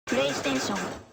プレイステーション。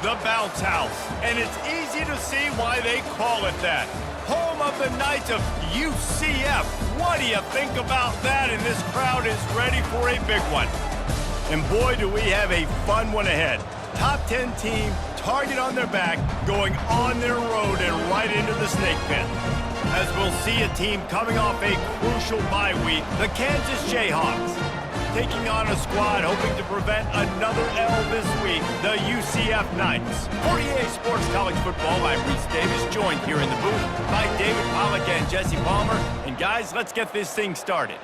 The bounce house, and it's easy to see why they call it that. Home of the Knights of UCF. What do you think about that? And this crowd is ready for a big one. And boy, do we have a fun one ahead. Top 10 team, target on their back, going on their road and right into the snake pit. As we'll see a team coming off a crucial bye week, the Kansas Jayhawks. Taking on a squad hoping to prevent another L this week, the UCF Knights. For EA Sports College Football, I'm Reese Davis, joined here in the booth by David Pollack and Jesse Palmer. And guys, let's get this thing started.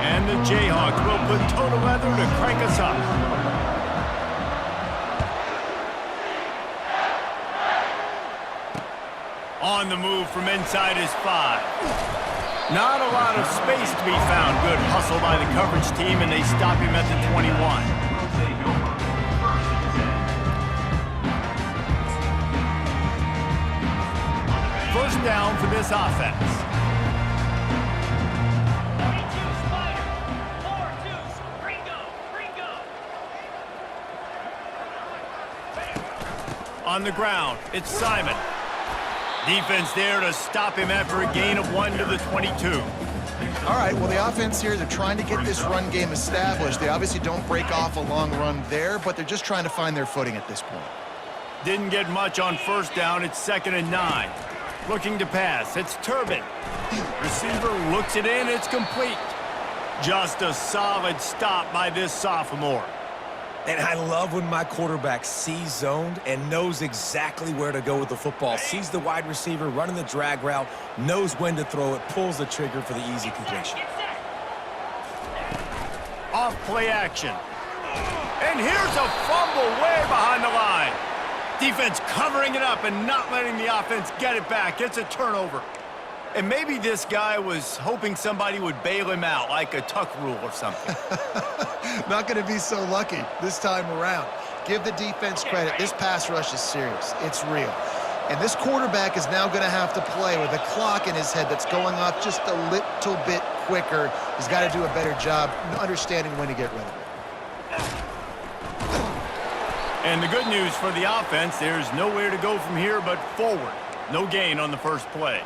And the Jayhawks will put total leather to crank us up. On the move from inside his 5. Not a lot of space to be found. Good hustle by the coverage team, and they stop him at the 21. First down for this offense. On the ground, it's Simon. Defense there to stop him after a gain of 1 to the 22. All right, well, the offense here, they're trying to get this run game established. They obviously don't break off a long run there, but they're just trying to find their footing at this point. Didn't get much on first down. It's 2nd and 9. Looking to pass. It's Turbin. Receiver looks it in. It's complete. Just a solid stop by this sophomore. And I love when my quarterback sees zoned and knows exactly where to go with the football. Sees the wide receiver running the drag route, knows when to throw it, pulls the trigger for the easy completion. Off play action. And here's a fumble way behind the line. Defense covering it up and not letting the offense get it back. It's a turnover. And maybe this guy was hoping somebody would bail him out, like a tuck rule or something. Not going to be so lucky this time around. Give the defense credit. This pass rush is serious. It's real. And this quarterback is now going to have to play with a clock in his head that's going off just a little bit quicker. He's got to do a better job understanding when to get rid of it. And the good news for the offense, there's nowhere to go from here but forward. No gain on the first play.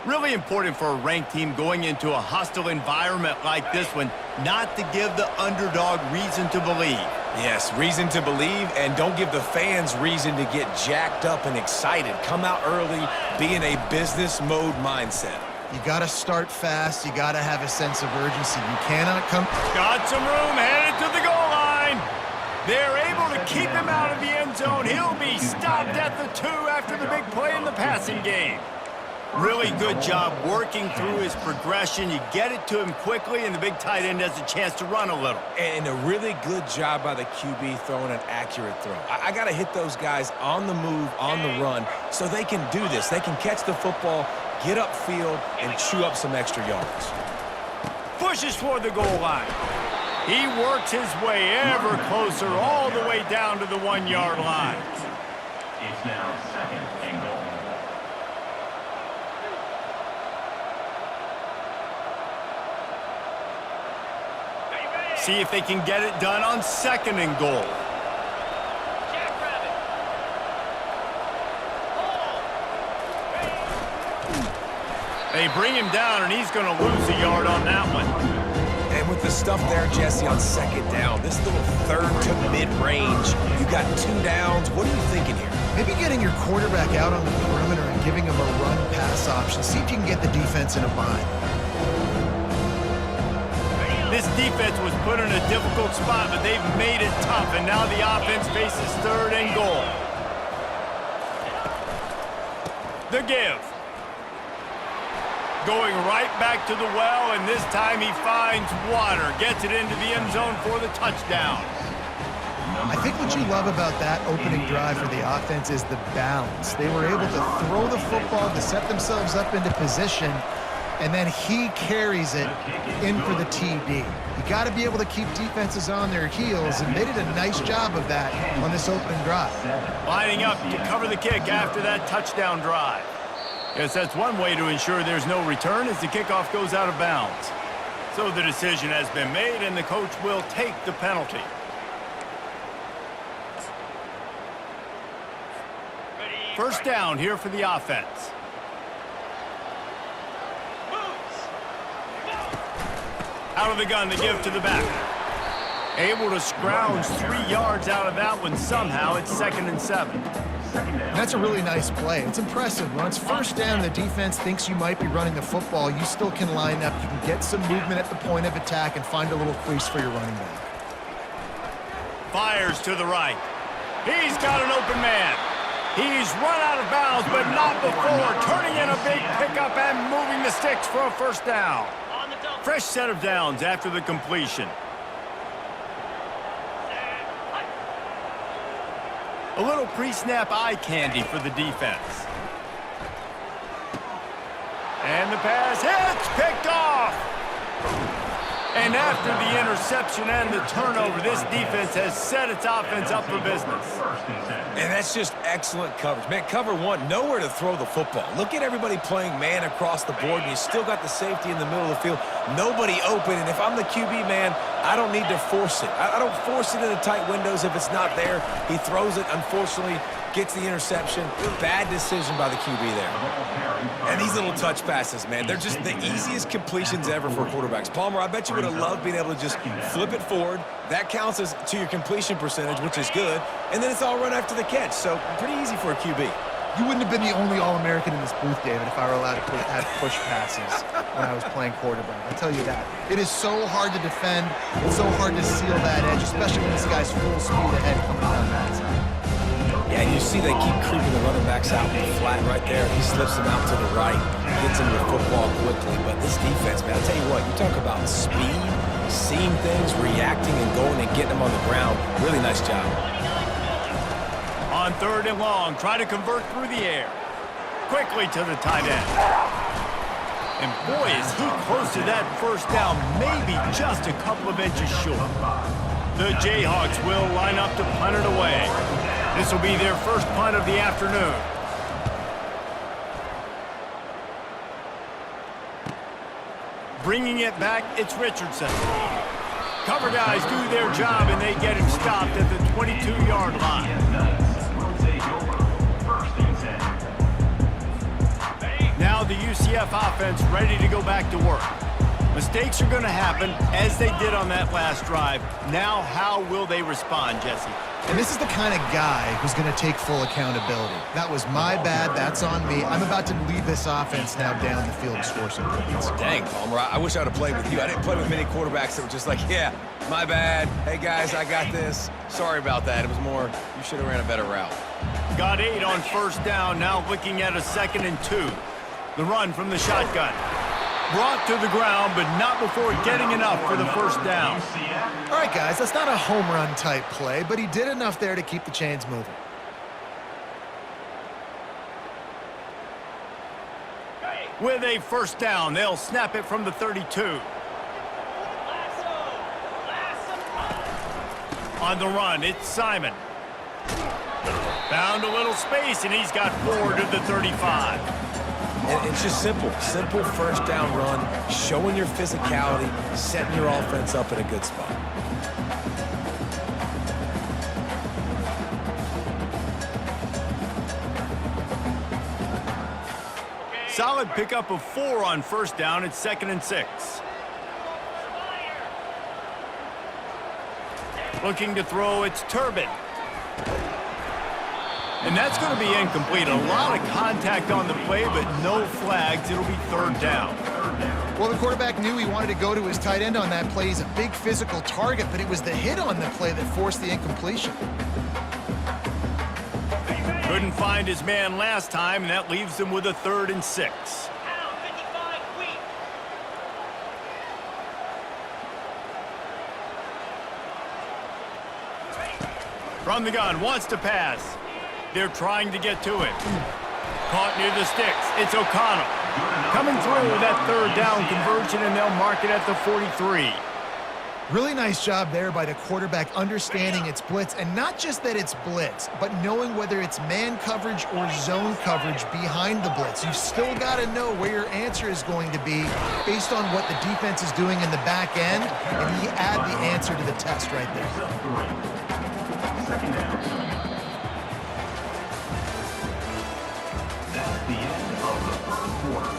Really important for a ranked team going into a hostile environment like this one, not to give the underdog reason to believe. Yes, reason to believe, and don't give the fans reason to get jacked up and excited. Come out early, be in a business mode mindset. You got to start fast. You got to have a sense of urgency. You cannot come... Got some room, headed to the goal line. They're able to keep him out of the end zone. He'll be stopped at the 2 after the big play in the passing game. Really good job working through his progression. You get it to him quickly, and the big tight end has a chance to run a little. And a really good job by the QB throwing an accurate throw. I got to hit those guys on the move, on the run, so they can do this. They can catch the football, get upfield, and chew up some extra yards. Pushes toward the goal line. He works his way ever closer, all the way down to the 1-yard line. It's now 2nd and goal. See if they can get it done on 2nd and goal. They bring him down, and he's going to lose a yard on that one. And with the stuff there, Jesse, on 2nd down, this little 3rd to mid-range, you got 2 downs. What are you thinking here? Maybe getting your quarterback out on the perimeter and giving him a run-pass option. See if you can get the defense in a bind. This defense was put in a difficult spot, but they've made it tough, and now the offense faces 3rd and goal. The give. Going right back to the well, and this time he finds water. Gets it into the end zone for the touchdown. I think what you love about that opening drive for the offense is the balance. They were able to throw the football to set themselves up into position, and then he carries it in for the TD. You got to be able to keep defenses on their heels, and they did a nice job of that on this opening drive. Lining up to cover the kick after that touchdown drive. Yes, that's one way to ensure there's no return as the kickoff goes out of bounds. So the decision has been made, and the coach will take the penalty. First down here for the offense. Out of the gun, the give to the back. Able to scrounge 3 yards out of that one somehow. It's 2nd and 7. That's a really nice play. It's impressive. When it's first down, the defense thinks you might be running the football. You still can line up. You can get some movement at the point of attack and find a little crease for your running back. Fires to the right. He's got an open man. He's run out of bounds, but not before turning in a big pickup and moving the sticks for a first down. Fresh set of downs after the completion. A little pre-snap eye candy for the defense. And the pass hits, picked off. And after the interception and the turnover, this defense has set its offense up for business. And that's just excellent coverage. Man, cover one, nowhere to throw the football. Look at everybody playing man across the board, and you still got the safety in the middle of the field. Nobody open, and if I'm the QB, man, I don't need to force it. I don't force it into tight windows if it's not there. He throws it, unfortunately, gets the interception. Bad decision by the QB there. And these little touch passes, man, they're just the easiest completions ever for quarterbacks. Palmer, I bet you would have loved being able to just flip it forward. That counts as to your completion percentage, which is good. And then it's all run after the catch, so pretty easy for a QB. You wouldn't have been the only All-American in this booth, David, if I were allowed to have push passes when I was playing quarterback. I'll tell you that. It is so hard to defend. It's so hard to seal that edge, especially when this guy's full speed ahead coming down that side. Yeah, and you see they keep creeping the running backs out in the flat right there. He slips them out to the right, gets him the football quickly. But this defense, man, I'll tell you what, you talk about speed, seeing things, reacting, and going and getting them on the ground. Really nice job. On 3rd and long, try to convert through the air. Quickly to the tight end. And boy, is he close to that first down, maybe just a couple of inches short. The Jayhawks will line up to punt it away. This will be their first punt of the afternoon. Bringing it back, it's Richardson. Cover guys do their job, and they get him stopped at the 22-yard line. Now the UCF offense ready to go back to work. Mistakes are going to happen, as they did on that last drive. Now how will they respond, Jesse? And this is the kind of guy who's going to take full accountability. That was my bad. That's on me. I'm about to lead this offense now down the field to score some points. Dang, Palmer, I wish I would have played with you. I didn't play with many quarterbacks that were just like, yeah, my bad. Hey, guys, I got this. Sorry about that. It was more, you should have ran a better route. Got 8 on first down, now looking at a 2nd and 2. The run from the shotgun. Brought to the ground, but not before getting enough for the first down. All right, guys, that's not a home run type play, but he did enough there to keep the chains moving. With a first down, they'll snap it from the 32. On the run, it's Simon. Found a little space, and he's got 4 to the 35. And it's just simple first down run, showing your physicality, setting your offense up in a good spot. Solid pickup of 4 on first down. It's 2nd and 6. Looking to throw, it's Turbin. And that's going to be incomplete. A lot of contact on the play, but no flags. It'll be third down. Well, the quarterback knew he wanted to go to his tight end on that play. He's a big physical target, but it was the hit on the play that forced the incompletion. Couldn't find his man last time, and that leaves him with a 3rd and 6. From the gun, wants to pass. They're trying to get to it. Caught near the sticks. It's O'Connell. Coming through with that 3rd down conversion, and they'll mark it at the 43. Really nice job there by the quarterback understanding it's blitz, and not just that it's blitz, but knowing whether it's man coverage or zone coverage behind the blitz. You've still got to know where your answer is going to be based on what the defense is doing in the back end, and he add the answer to the test right there. Second down. That's the end of the first quarter.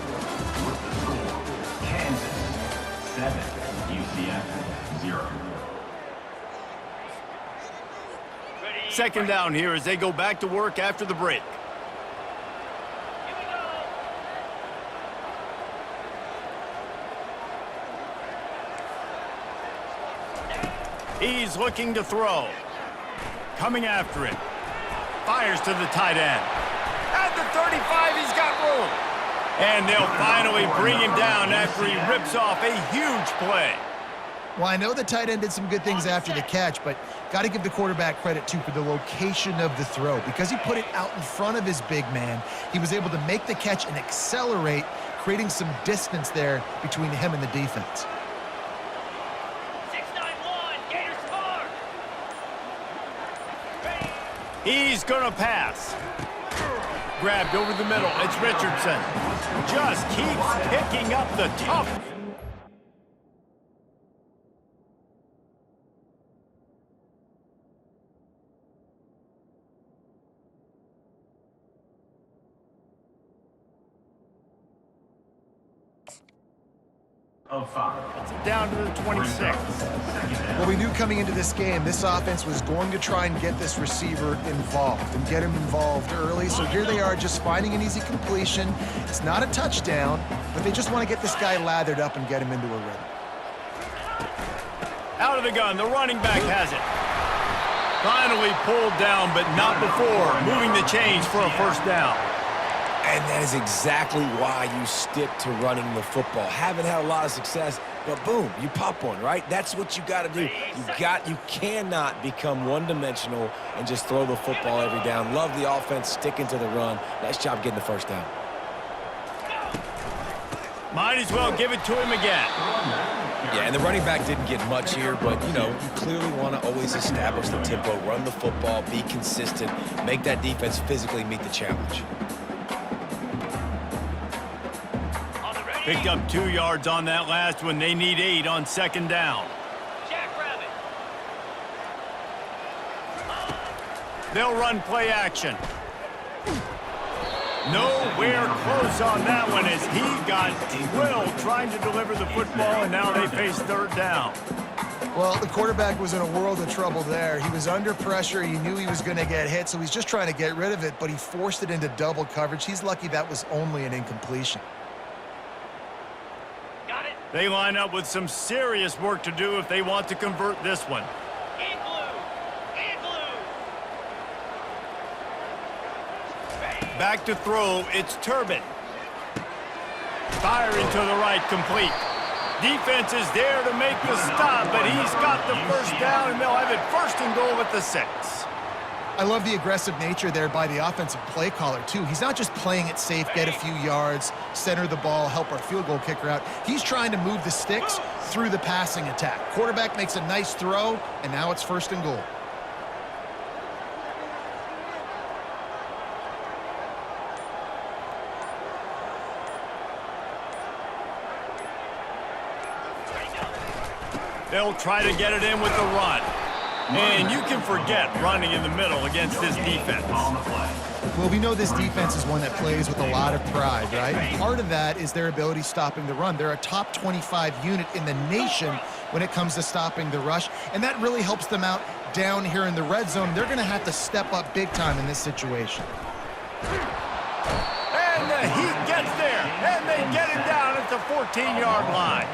With the score, Kansas 7, UCF 0. Second down here as they go back to work after the break. He's looking to throw. Coming after it. Fires to the tight end. At the 35, he's got room. And they'll finally bring him down after he rips off a huge play. Well, I know the tight end did some good things after the catch, but got to give the quarterback credit, too, for the location of the throw. Because he put it out in front of his big man, he was able to make the catch and accelerate, creating some distance there between him and the defense. He's going to pass. Grabbed over the middle. It's Richardson. Just keeps picking up the tough. Of 5. Down to the 26. Well, we knew coming into this game, this offense was going to try and get this receiver involved and get him involved early. So here they are just finding an easy completion. It's not a touchdown, but they just want to get this guy lathered up and get him into a rhythm. Out of the gun, the running back has it. Finally pulled down, but not before moving the chains for a first down. And that is exactly why you stick to running the football. Haven't had a lot of success, but boom, you pop one, right? That's what you got to do. You cannot become one-dimensional and just throw the football every down. Love the offense, sticking to the run. Nice job getting the first down. Might as well give it to him again. Yeah, and the running back didn't get much here, but, you know, you clearly want to always establish the tempo, run the football, be consistent, make that defense physically meet the challenge. Picked up 2 yards on that last one. They need 8 on second down. They'll run play action. Nowhere close on that one as he got drilled trying to deliver the football, and now they face third down. Well, the quarterback was in a world of trouble there. He was under pressure. He knew he was going to get hit, so he's just trying to get rid of it, but he forced it into double coverage. He's lucky that was only an incompletion. They line up with some serious work to do if they want to convert this one. Back to throw, it's Turbin. Firing to the right, complete. Defense is there to make the stop, but he's got the first down, and they'll have it 1st and goal at the 6. I love the aggressive nature there by the offensive play caller, too. He's not just playing it safe, get a few yards, center the ball, help our field goal kicker out. He's trying to move the sticks through the passing attack. Quarterback makes a nice throw, and now it's 1st and goal. They'll try to get it in with the run. And you can forget running in the middle against this defense. Well, we know this defense is one that plays with a lot of pride, right? And part of that is their ability stopping the run. They're a top 25 unit in the nation when it comes to stopping the rush, and that really helps them out down here in the red zone, they're going to have to step up big time in this situation. And the Heat gets there, and they get it down at the 14-yard line.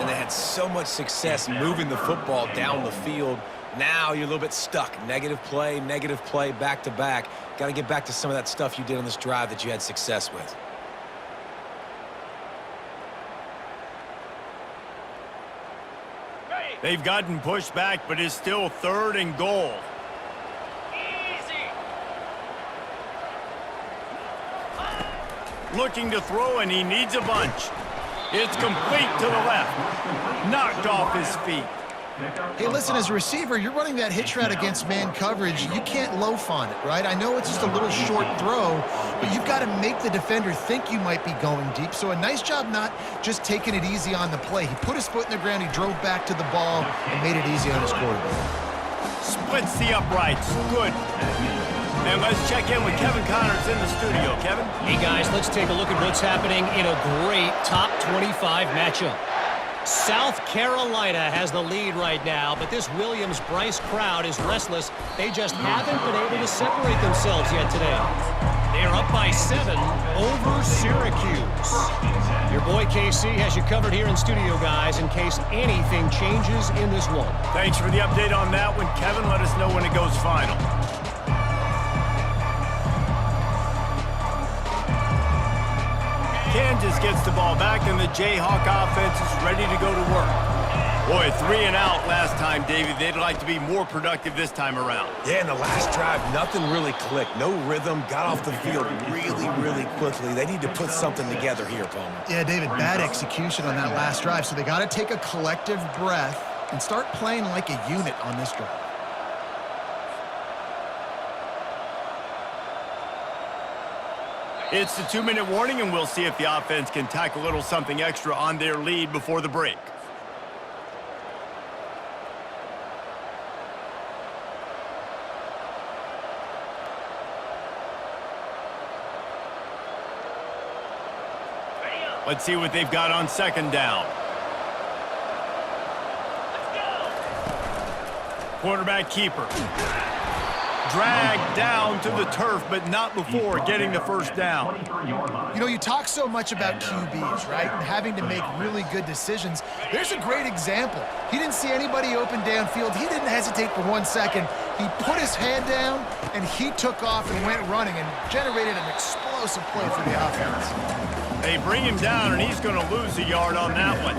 And they had so much success moving the football down the field. Now you're a little bit stuck. Negative play, back-to-back. Got to get back to some of that stuff you did on this drive that you had success with. They've gotten pushed back, but it's still 3rd and goal. Looking to throw, and he needs a bunch. It's complete to the left. Knocked off his feet. Hey, listen, as a receiver, you're running that hitch route against man coverage. You can't loaf on it, right? I know it's just a little short throw, but you've got to make the defender think you might be going deep. So a nice job not just taking it easy on the play. He put his foot in the ground, he drove back to the ball, and made it easy on his quarterback. Splits the uprights. Good. And let's check in with Kevin Connors in the studio. Kevin? Hey, guys, let's take a look at what's happening in a great top 25 matchup. South Carolina has the lead right now, but this Williams-Brice crowd is restless. They just haven't been able to separate themselves yet today. They are up by 7 over Syracuse. Your boy KC has you covered here in studio, guys, in case anything changes in this one. Thanks for the update on that one, Kevin. Let us know when it goes final. Kansas gets the ball back, and the Jayhawk offense is ready to go to work. Boy, 3 and out last time, Davey. They'd like to be more productive this time around. Yeah, in the last drive, nothing really clicked. No rhythm, got off the field really quickly. They need to put something together here, Palmer. Yeah, David, bad execution on that last drive, so they got to take a collective breath and start playing like a unit on this drive. It's the 2-minute warning, and we'll see if the offense can tack a little something extra on their lead before the break. Let's see what they've got on 2nd down. Quarterback keeper. Dragged down to the turf, but not before getting the 1st down. You know, you talk so much about QBs, right, and having to make really good decisions. There's a great example. He didn't see anybody open downfield. He didn't hesitate for 1 second. He put his head down, and he took off and went running and generated an explosive play for the offense. They bring him down, and he's going to lose a yard on that one.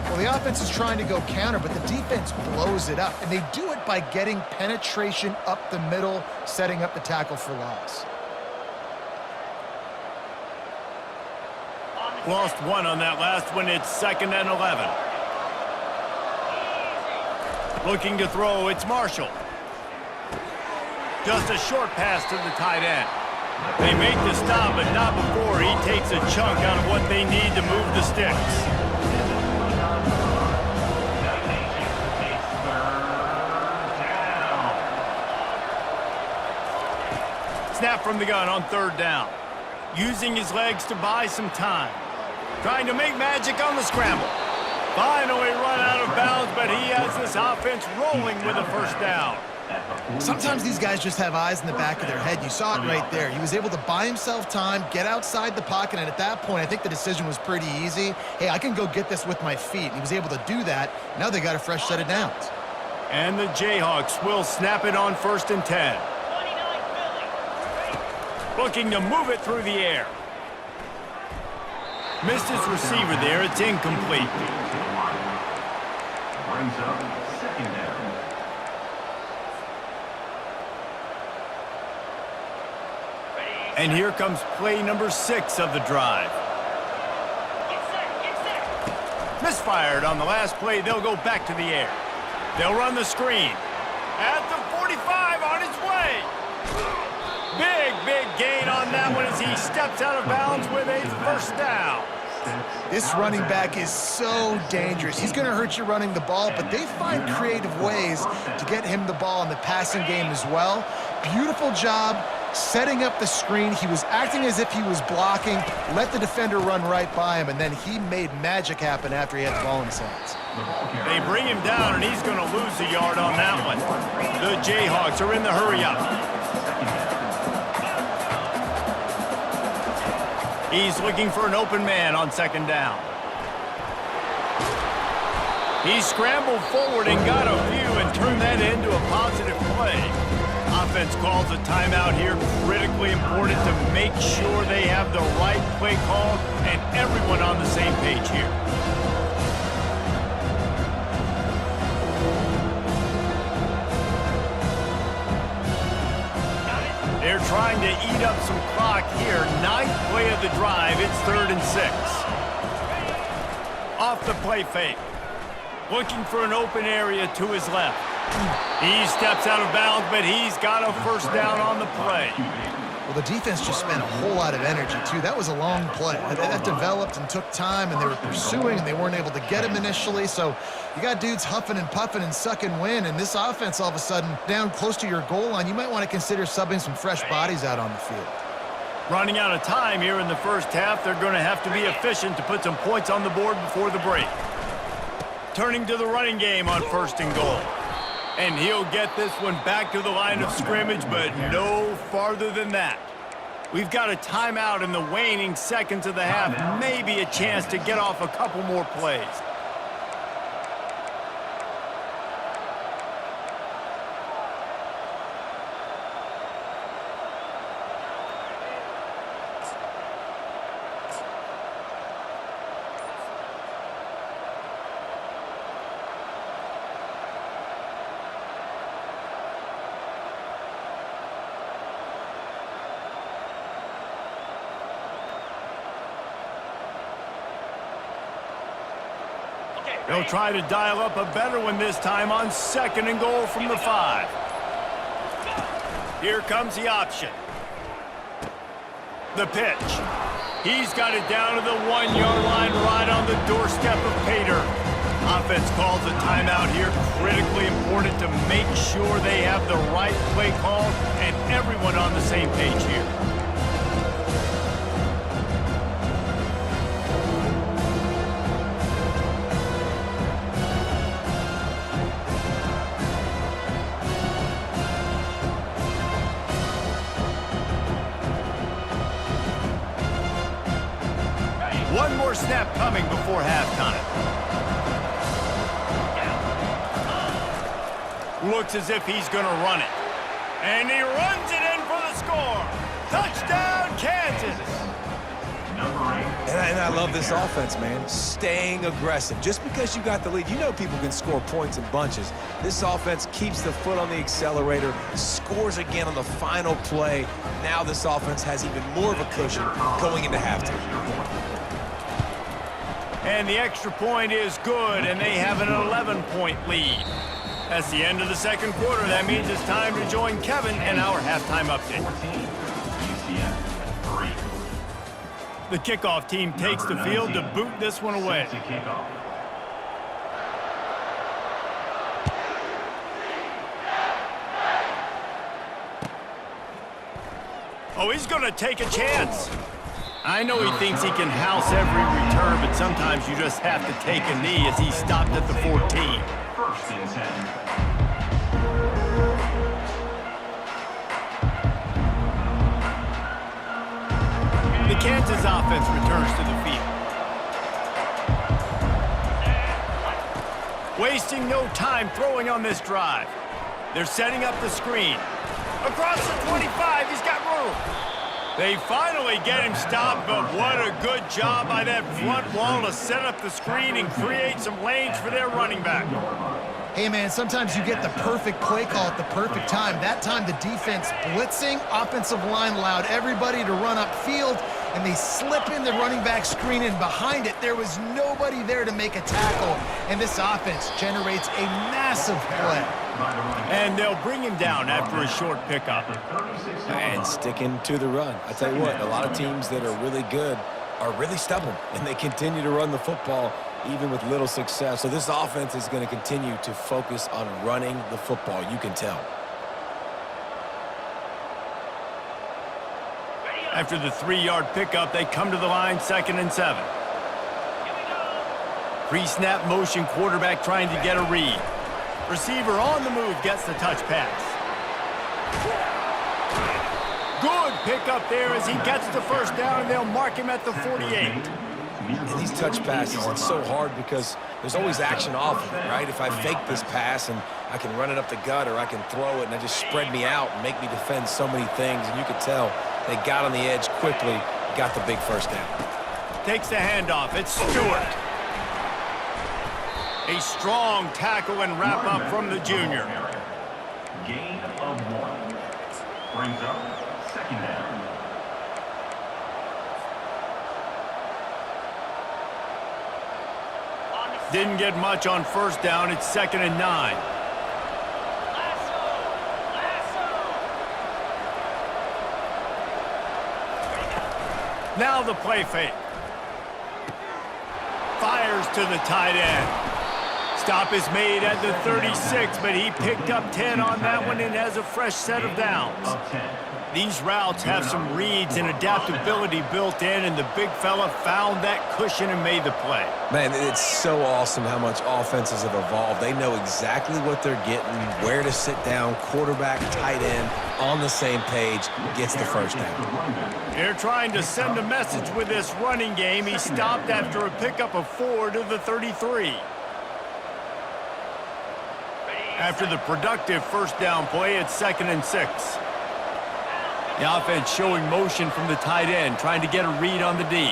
Well, the offense is trying to go counter, but the defense blows it up, and they do it by getting penetration up the middle, setting up the tackle for loss. Lost 1 on that last one. It's 2nd and 11. Looking to throw, it's Marshall. Just a short pass to the tight end. They make the stop, but not before he takes a chunk out of what they need to move the sticks. Snap from the gun on 3rd down. Using his legs to buy some time. Trying to make magic on the scramble. Finally run out of bounds, but he has this offense rolling with a 1st down. Sometimes these guys just have eyes in the back of their head. You saw it right there. He was able to buy himself time, get outside the pocket, and at that point, I think the decision was pretty easy. Hey, I can go get this with my feet. And he was able to do that. Now they got a fresh set of downs. And the Jayhawks will snap it on 1st and 10. Looking to move it through the air. Missed his receiver there. It's incomplete. Brings up 2nd down. And here comes play number 6 of the drive. Misfired on the last play. They'll go back to the air. They'll run the screen. At the 45 on his way. Big gain on that one as he steps out of bounds with a 1st down. This running back is so dangerous. He's going to hurt you running the ball, but they find creative ways to get him the ball in the passing game as well. Beautiful job setting up the screen. He was acting as if he was blocking, let the defender run right by him, and then he made magic happen after he had the ball in his hands. They bring him down, and he's going to lose a yard on that one. The Jayhawks are in the hurry-up. He's looking for an open man on second down. He scrambled forward and got a few and turned that into a positive play. Offense calls a timeout here. Critically important to make sure they have the right play call and everyone on the same page here. They're trying to eat up some clock here. Ninth play of the drive. It's 3rd and 6. Off the play fake. Looking for an open area to his left. He steps out of bounds, but he's got a first down on the play. Well, the defense just spent a whole lot of energy, too. That was a long play. That developed and took time, and they were pursuing, and they weren't able to get him initially. So you got dudes huffing and puffing and sucking wind, and this offense all of a sudden down close to your goal line. You might want to consider subbing some fresh bodies out on the field. Running out of time here in the first half, they're going to have to be efficient to put some points on the board before the break. Turning to the running game on 1st and goal. And he'll get this one back to the line of scrimmage, but no farther than that. We've got a timeout in the waning seconds of the half. Maybe a chance to get off a couple more plays. They'll try to dial up a better one this time on 2nd and goal from the 5. Here comes the option. The pitch. He's got it down to the 1-yard line right on the doorstep of Pater. Offense calls a timeout here. Critically important to make sure they have the right play call and everyone on the same page here. One more snap coming before halftime. Looks as if he's going to run it. And he runs it in for the score. Touchdown, Kansas. And I love this offense, man. Staying aggressive. Just because you got the lead, you know people can score points in bunches. This offense keeps the foot on the accelerator, scores again on the final play. Now this offense has even more of a cushion going into halftime. And the extra point is good, and they have an 11-point lead. That's the end of the second quarter. That means it's time to join Kevin in our halftime update. The kickoff team takes the field to boot this one away. Oh, he's going to take a chance. I know he thinks he can house every return, but sometimes you just have to take a knee as he stopped at the 14. 1st and 10. The Kansas offense returns to the field. Wasting no time throwing on this drive. They're setting up the screen. Across the 25, he's got room. They finally get him stopped, but what a good job by that front wall to set up the screen and create some lanes for their running back. Hey, man, sometimes you get the perfect play call at the perfect time. That time, the defense blitzing, offensive line allowed everybody to run upfield, and they slip in the running back screen, and behind it, there was nobody there to make a tackle, and this offense generates a massive play. And they'll bring him down after a short pickup. And sticking to the run. I tell you what, a lot of teams that are really good are really stubborn, and they continue to run the football even with little success. So this offense is going to continue to focus on running the football. You can tell. After the 3-yard pickup, they come to the line 2nd and 7. Pre-snap motion, quarterback trying to get a read. Receiver on the move, gets the touch pass. Good pickup there as he gets the first down, and they'll mark him at the 48. And these touch passes, it's so hard because there's always action off of it, right? If I fake this pass and I can run it up the gut, or I can throw it and it just spread me out and make me defend so many things, and you could tell they got on the edge quickly, got the big first down. Takes the handoff. It's Stewart. A strong tackle and wrap up from the junior. Gain of 1. Brings up 2nd down. Didn't get much on first down. It's 2nd and 9. Now the play fake. Fires to the tight end. Stop is made at the 36, but he picked up 10 on that one and has a fresh set of downs. These routes have some reads and adaptability built in, and the big fella found that cushion and made the play. Man, it's so awesome how much offenses have evolved. They know exactly what they're getting, where to sit down, quarterback, tight end, on the same page, gets the first down. They're trying to send a message with this running game. He stopped after a pickup of 4 to the 33. After the productive first down play, it's 2nd and 6. The offense showing motion from the tight end, trying to get a read on the D.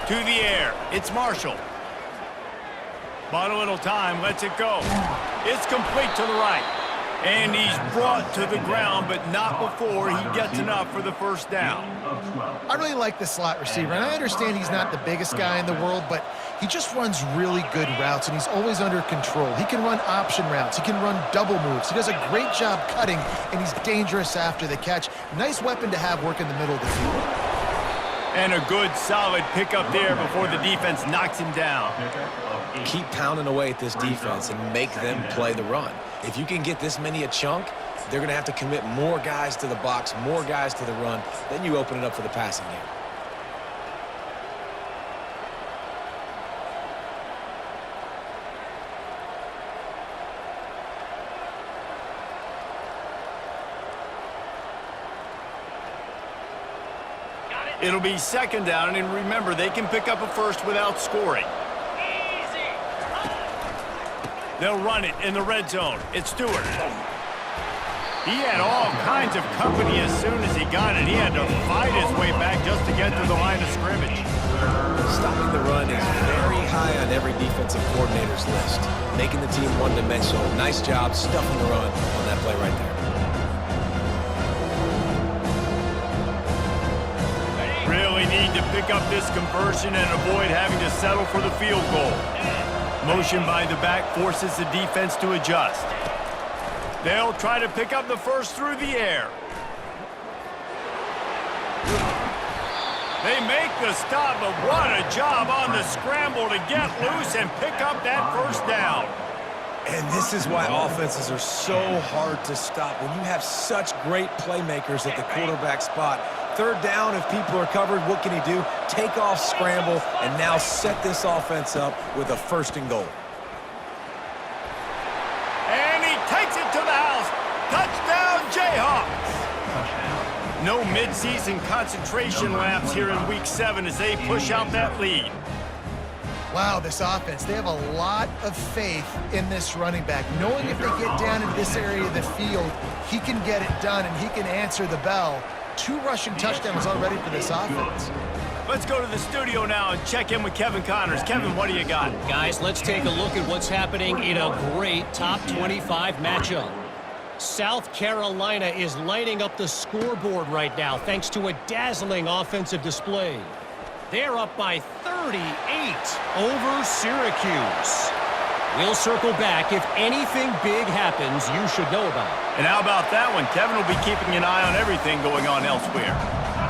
To the air, it's Marshall. Bought a little time, lets it go. It's complete to the right. And he's brought to the ground, but not before he gets enough for the first down. I really like the slot receiver, and I understand he's not the biggest guy in the world, but he just runs really good routes, and he's always under control. He can run option routes. He can run double moves. He does a great job cutting, and he's dangerous after the catch. Nice weapon to have work in the middle of the field. And a good, solid pickup there before the defense knocks him down. Keep pounding away at this defense and make them play the run. If you can get this many a chunk, they're going to have to commit more guys to the box, more guys to the run. Then you open it up for the passing game. It'll be 2nd down, and remember, they can pick up a first without scoring. They'll run it in the red zone. It's Stewart. He had all kinds of company as soon as he got it. He had to fight his way back just to get to the line of scrimmage. Stopping the run is very high on every defensive coordinator's list. Making the team one-dimensional. Nice job stuffing the run on that play right there. Really need to pick up this conversion and avoid having to settle for the field goal. Motion by the back forces the defense to adjust. They'll try to pick up the first through the air. They make the stop, but what a job on the scramble to get loose and pick up that first down. And this is why offenses are so hard to stop. When you have such great playmakers at the quarterback spot, 3rd down, if people are covered, what can he do? Take off, scramble, and now set this offense up with a 1st and goal. And he takes it to the house. Touchdown, Jayhawks. No midseason concentration laps here in Week 7 as they push out that lead. Wow, this offense, they have a lot of faith in this running back, knowing if they get down in this area of the field, he can get it done and he can answer the bell. 2 rushing touchdowns already for this offense. Let's go to the studio now and check in with Kevin Connors. Kevin, what do you got? Guys, let's take a look at what's happening in a great top 25 matchup. South Carolina is lighting up the scoreboard right now thanks to a dazzling offensive display. They're up by 38 over Syracuse. We'll circle back. If anything big happens, you should know about it. And how about that one? Kevin will be keeping an eye on everything going on elsewhere.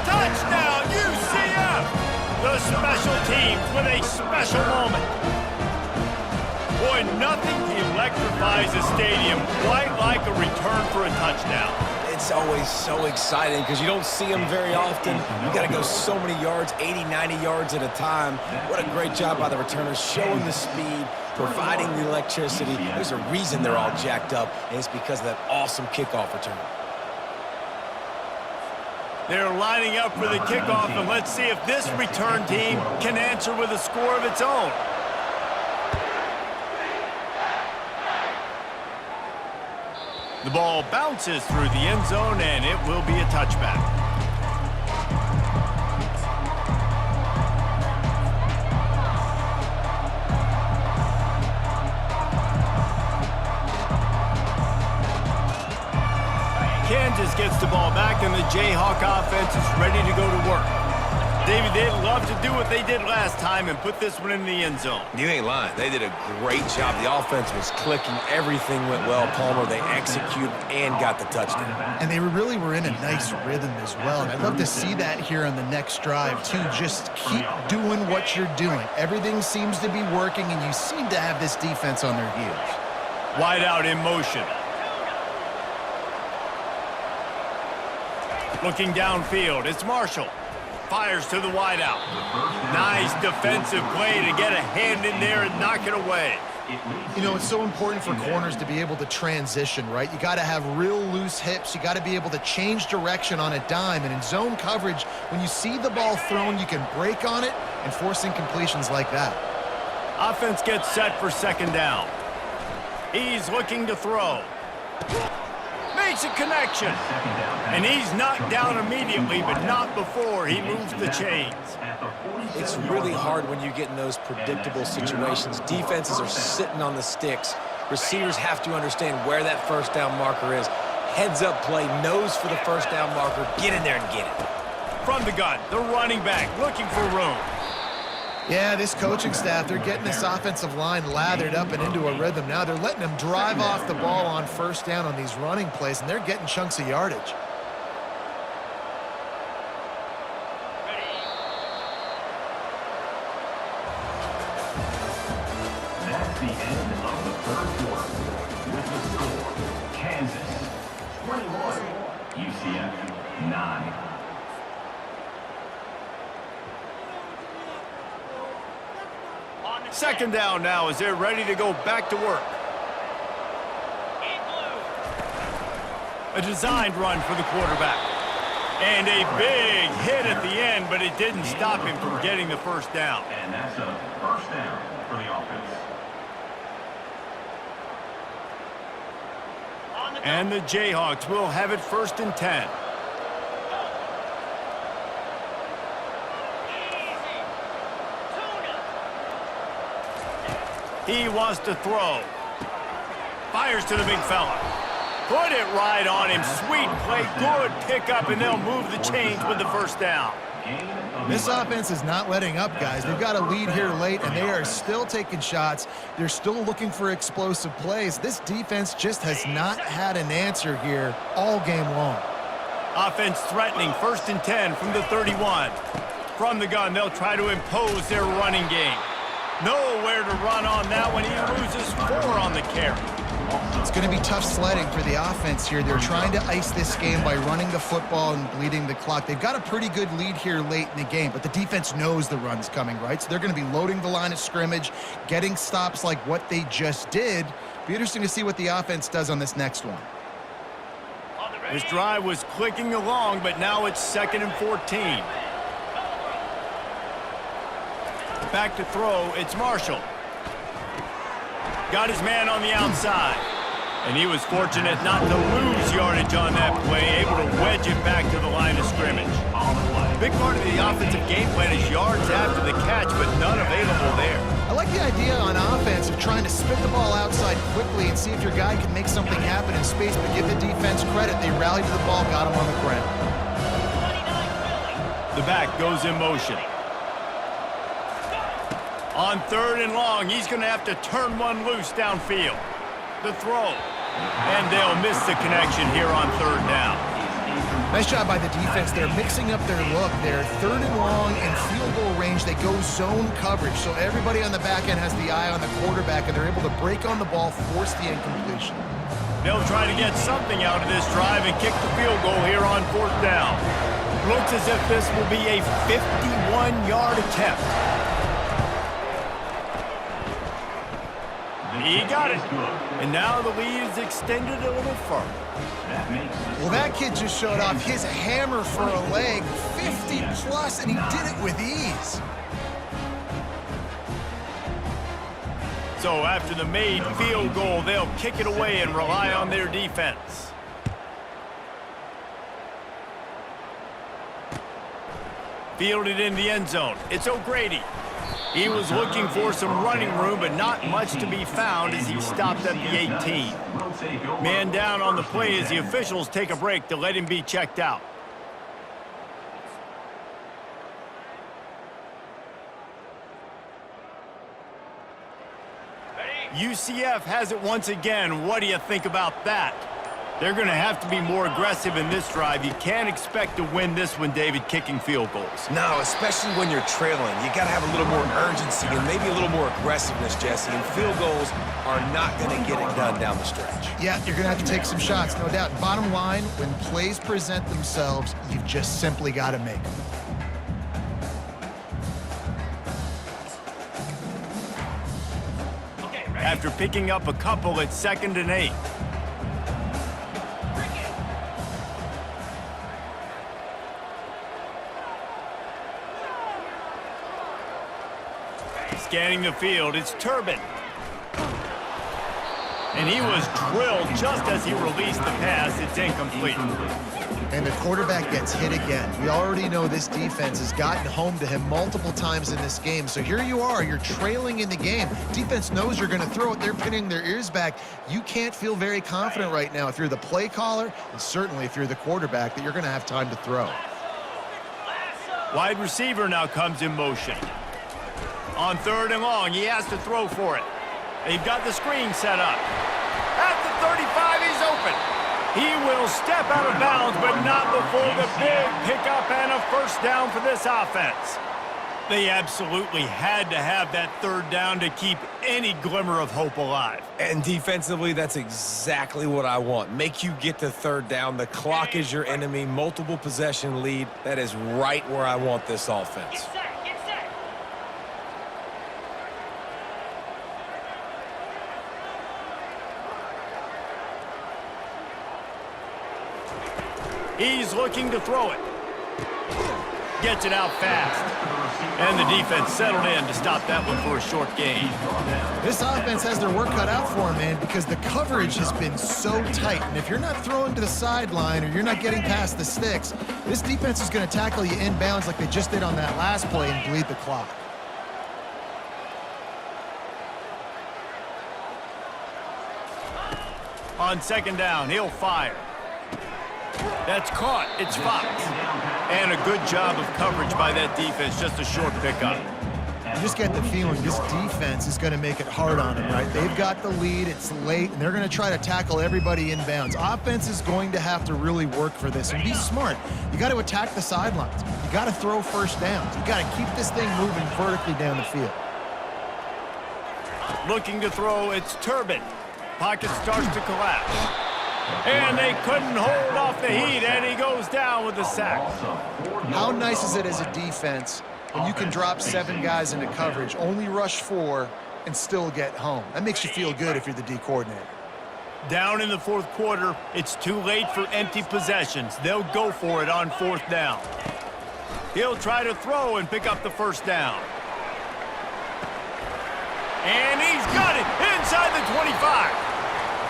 Touchdown, UCF! The special teams with a special moment. Boy, nothing electrifies a stadium quite like a return for a touchdown. It's It's always so exciting because you don't see them very often. You got to go so many yards, 80, 90 yards at a time. What a great job by the returners, showing the speed, providing the electricity. There's a reason they're all jacked up, and it's because of that awesome kickoff return. They're lining up for the kickoff, and let's see if this return team can answer with a score of its own. The ball bounces through the end zone, and it will be a touchback. Kansas gets the ball back, and the Jayhawk offense is ready to go to work. David, they'd love to do what they did last time and put this one in the end zone. You ain't lying. They did a great job. The offense was clicking. Everything went well, Palmer. They executed and got the touchdown. And they really were in a nice rhythm as well. And I'd love to see that here on the next drive, too. Just keep doing what you're doing. Everything seems to be working, and you seem to have this defense on their heels. Wide out in motion. Looking downfield, it's Marshall. Fires to the wideout. Nice defensive play to get a hand in there and knock it away. You know, it's so important for corners to be able to transition, right? You got to have real loose hips. You got to be able to change direction on a dime. And in zone coverage, when you see the ball thrown, you can break on it and force incompletions like that. Offense gets set for second down. He's looking to throw. Makes a connection. And he's knocked down immediately, but not before he moves the chains. It's really hard when you get in those predictable situations. Defenses are sitting on the sticks. Receivers have to understand where that first down marker is. Heads up play, nose for the first down marker. Get in there and get it. From the gun, the running back looking for room. Yeah, this coaching staff, they're getting this offensive line lathered up and into a rhythm. Now they're letting them drive off the ball on first down on these running plays, and they're getting chunks of yardage. That's the end of the third quarter. With the score, Kansas 21, UCF 9. Second down now as they're ready to go back to work. A designed run for the quarterback. And a big hit at the end, but it didn't stop him from getting the first down. And that's a first down for the offense. And the Jayhawks will have it 1st and 10. He wants to throw. Fires to the big fella. Put it right on him. Sweet play. Good pickup, and they'll move the chains with the first down. This offense is not letting up, guys. They've got a lead here late, and they are still taking shots. They're still looking for explosive plays. This defense just has not had an answer here all game long. Offense threatening. 1st and 10 from the 31. From the gun, they'll try to impose their running game. Nowhere to run on that one. He loses 4 on the carry. It's going to be tough sledding for the offense here. They're trying to ice this game by running the football and bleeding the clock. They've got a pretty good lead here late in the game, but the defense knows the run's coming, right? So they're going to be loading the line of scrimmage, getting stops like what they just did. Be interesting to see what the offense does on this next one. This drive was clicking along, but now it's 2nd and 14. Back to throw, it's Marshall. Got his man on the outside. And he was fortunate not to lose yardage on that play, able to wedge it back to the line of scrimmage. Big part of the offensive game plan is yards after the catch, but none available there. I like the idea on offense of trying to spit the ball outside quickly and see if your guy can make something happen in space, but give the defense credit. They rallied to the ball, got him on the ground. The back goes in motion. On 3rd and long, he's going to have to turn one loose downfield. The throw. And they'll miss the connection here on 3rd down. Nice job by the defense. They're mixing up their look. They're 3rd and long and field goal range. They go zone coverage. So everybody on the back end has the eye on the quarterback, and they're able to break on the ball, force the incompletion. They'll try to get something out of this drive and kick the field goal here on 4th down. Looks as if this will be a 51-yard attempt. He got it. And now the lead is extended a little further. Well, that kid just showed off his hammer for a leg, 50-plus, and he did it with ease. So after the made field goal, they'll kick it away and rely on their defense. Fielded in the end zone. It's O'Grady. He was looking for some running room, but not much to be found as he stopped at the 18. Man down on the play as the officials take a break to let him be checked out. UCF has it once again. What do you think about that? They're going to have to be more aggressive in this drive. You can't expect to win this one, David, kicking field goals. No, especially when you're trailing. You got to have a little more urgency and maybe a little more aggressiveness, Jesse. And field goals are not going to get it done down the stretch. Yeah, you're going to have to take some shots, no doubt. Bottom line, when plays present themselves, you've just simply got to make them. After picking up a couple at 2nd and 8. Scanning the field, it's Turbin. And he was drilled just as he released the pass. It's incomplete. And the quarterback gets hit again. We already know this defense has gotten home to him multiple times in this game. So here you are, you're trailing in the game. Defense knows you're going to throw it. They're pinning their ears back. You can't feel very confident right now if you're the play caller, and certainly if you're the quarterback, that you're going to have time to throw. Wide receiver now comes in motion. On 3rd and long, he has to throw for it. They've got the screen set up. At the 35, he's open. He will step out of bounds, but not before the big pickup and a 1st down for this offense. They absolutely had to have that 3rd down to keep any glimmer of hope alive. And defensively, that's exactly what I want. Make you get to 3rd down. The clock is your enemy. Multiple possession lead. That is right where I want this offense. He's looking to throw it. Gets it out fast. And the defense settled in to stop that one for a short gain. This offense has their work cut out for them, man, because the coverage has been so tight. And if you're not throwing to the sideline or you're not getting past the sticks, this defense is going to tackle you inbounds like they just did on that last play and bleed the clock. On 2nd down, he'll fire. That's caught. It's Fox. And a good job of coverage by that defense. Just a short pickup. You just get the feeling this defense is going to make it hard on them, right? They've got the lead. It's late, and they're going to try to tackle everybody inbounds. Offense is going to have to really work for this and be smart. You got to attack the sidelines. You got to throw 1st downs. You got to keep this thing moving vertically down the field. Looking to throw, it's Turbin. Pocket starts to collapse. And they couldn't hold off the heat, and he goes down with a sack. How nice is it as a defense when you can drop 7 guys into coverage, only rush 4, and still get home? That makes you feel good if you're the D coordinator. Down in the 4th quarter, it's too late for empty possessions. They'll go for it on 4th down. He'll try to throw and pick up the 1st down. And he's got it inside the 25.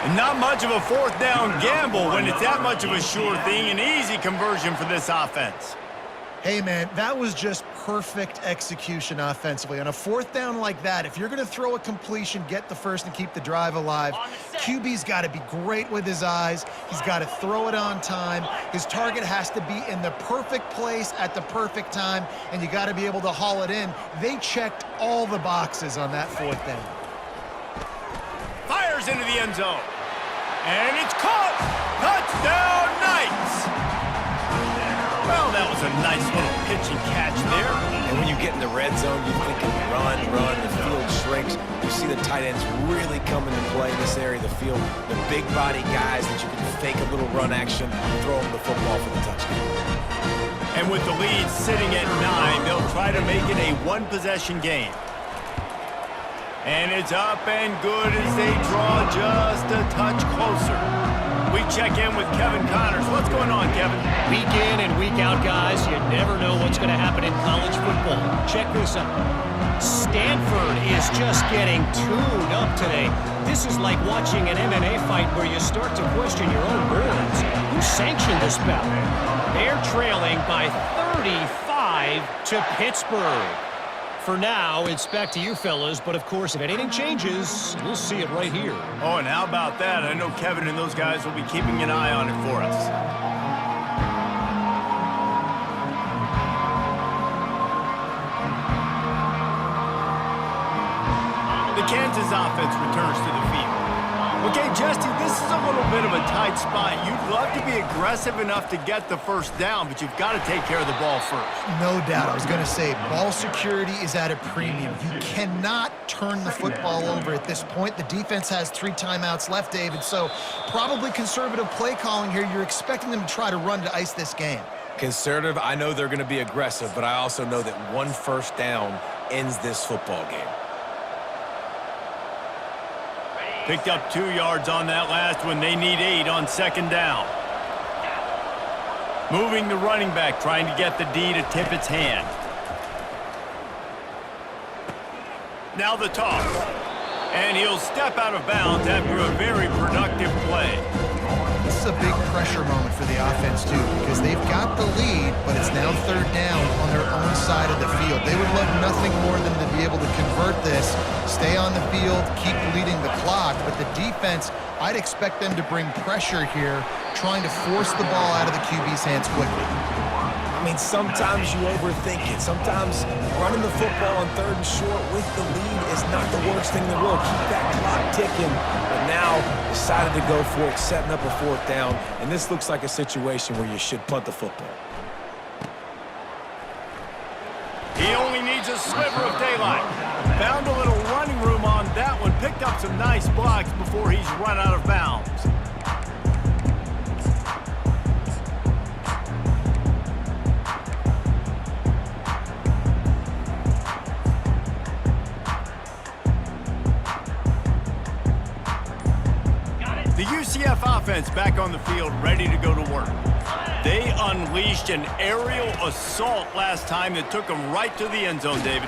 And not much of a 4th down gamble when it's that much of a sure thing. An easy conversion for this offense. Hey, man, that was just perfect execution offensively. On a 4th down like that, if you're going to throw a completion, get the 1st and keep the drive alive, QB's got to be great with his eyes. He's got to throw it on time. His target has to be in the perfect place at the perfect time, and you got to be able to haul it in. They checked all the boxes on that 4th down. Fires into the end zone. And it's caught! Touchdown, Knights! Well, that was a nice little pitch and catch there. And when you get in the red zone, you're thinking run, the field shrinks. You see the tight ends really come into play in this area of the field. The big body guys that you can fake a little run action, throw them the football for the touchdown. And with the lead sitting at 9, they'll try to make it a one-possession game. And it's up and good as they draw just a touch closer. We check in with Kevin Connors. What's going on, Kevin? Week in and week out, guys, you never know what's going to happen in college football. Check this out. Stanford is just getting tuned up today. This is like watching an MMA fight where you start to question your own words. Who sanctioned this bout? They're trailing by 35 to Pittsburgh. For now, it's back to you fellas, but of course, if anything changes, we'll see it right here. Oh, and how about that? I know Kevin and those guys will be keeping an eye on it for us. The Kansas offense returns to the field. Okay, Justy, this is a little bit of a tight spot. You'd love to be aggressive enough to get the first down, but you've got to take care of the ball first. No doubt. I was going to say, ball security is at a premium. You cannot turn the football over at this point. The defense has 3 timeouts left, David, so probably conservative play calling here. You're expecting them to try to run to ice this game. Conservative, I know they're going to be aggressive, but I also know that 1 first down ends this football game. Picked up 2 yards on that last one. They need 8 on second down. Moving the running back, trying to get the D to tip its hand. Now the toss. And he'll step out of bounds after a very productive play. This is a big pressure moment for the offense, too, because they've got the lead, but it's now third down on their own side of the field. They would love nothing more than to be able to convert this, stay on the field, keep leading the clock, but the defense, I'd expect them to bring pressure here, trying to force the ball out of the QB's hands quickly. I mean, sometimes you overthink it. Sometimes running the football on 3rd and short with the lead is not the worst thing in the world. Keep that clock ticking. But now decided to go for it, setting up a 4th down. And this looks like a situation where you should punt the football. He only needs a sliver of daylight. Found a little running room on that one. Picked up some nice blocks before he's run out of bounds. The UCF offense back on the field, ready to go to work. They unleashed an aerial assault last time that took them right to the end zone, David.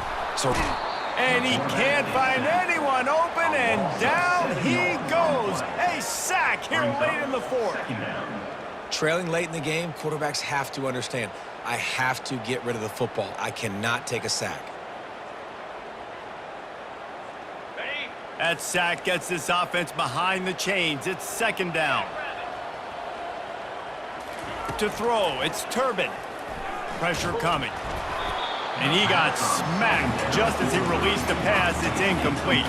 And he can't find anyone open, and down he goes. A sack here late in the 4th. Trailing late in the game, quarterbacks have to understand, I have to get rid of the football. I cannot take a sack. That sack gets this offense behind the chains. It's second down. To throw, it's Turbin. Pressure coming. And he got smacked just as he released the pass. It's incomplete.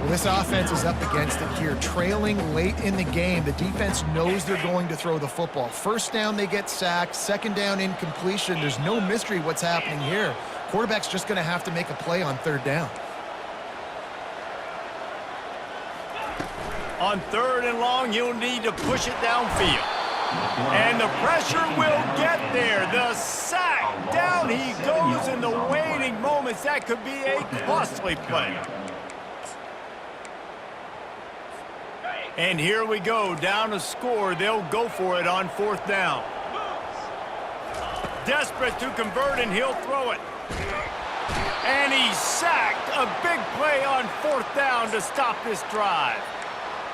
Well, this offense is up against it here. Trailing late in the game, the defense knows they're going to throw the football. First down, they get sacked. Second down, incompletion. There's no mystery what's happening here. Quarterback's just going to have to make a play on 3rd down. On 3rd and long, you'll need to push it downfield. And the pressure will get there. The sack. Down he goes in the waiting moments. That could be a costly play. And here we go. Down a score. They'll go for it on 4th down. Desperate to convert, and he'll throw it. And he's sacked. A big play on 4th down to stop this drive.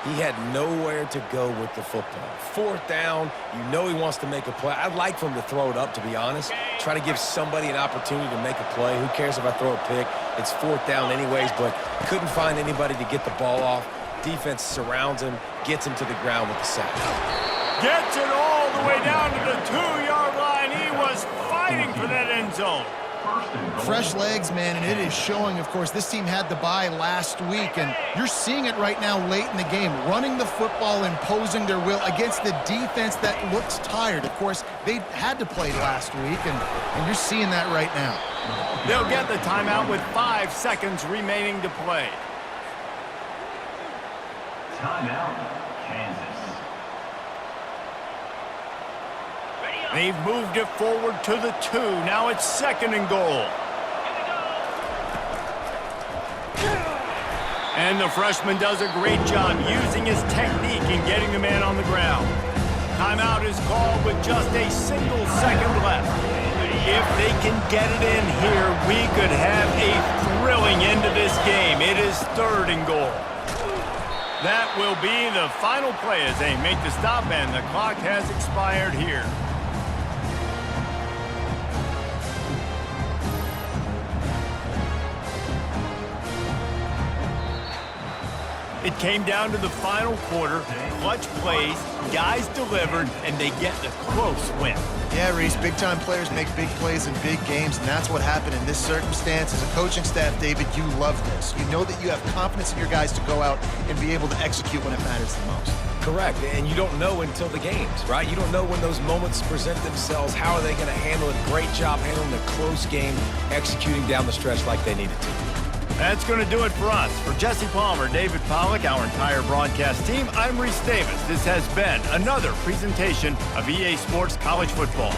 He had nowhere to go with the football. 4th down, you know he wants to make a play. I'd like for him to throw it up, to be honest. Try to give somebody an opportunity to make a play. Who cares if I throw a pick? It's 4th down anyways, but couldn't find anybody to get the ball off. Defense surrounds him, gets him to the ground with the sack. Gets it all the way down to the 2-yard line. He was fighting for that end zone. First and goal. Fresh legs, man, and it is showing. Of course, this team had the bye last week, and you're seeing it right now late in the game, running the football, imposing their will against the defense that looks tired. Of course, they had to play last week, and you're seeing that right now. They'll get the timeout with 5 seconds remaining to play. Timeout, Kansas. They've moved it forward to the 2. Now it's 2nd and goal. And the freshman does a great job using his technique and getting the man on the ground. Timeout is called with just a single second left. If they can get it in here, we could have a thrilling end to this game. It is 3rd and goal. That will be the final play as they make the stop, and the clock has expired here. It came down to the final quarter, clutch plays, guys delivered, and they get the close win. Yeah, Reese, big-time players make big plays in big games, and that's what happened in this circumstance. As a coaching staff, David, you love this. You know that you have confidence in your guys to go out and be able to execute when it matters the most. Correct, and you don't know until the games, right? You don't know when those moments present themselves. How are they going to handle it? Great job handling the close game, executing down the stretch like they needed to. That's going to do it for us. For Jesse Palmer, David Pollack, our entire broadcast team, I'm Reese Davis. This has been another presentation of EA Sports College Football.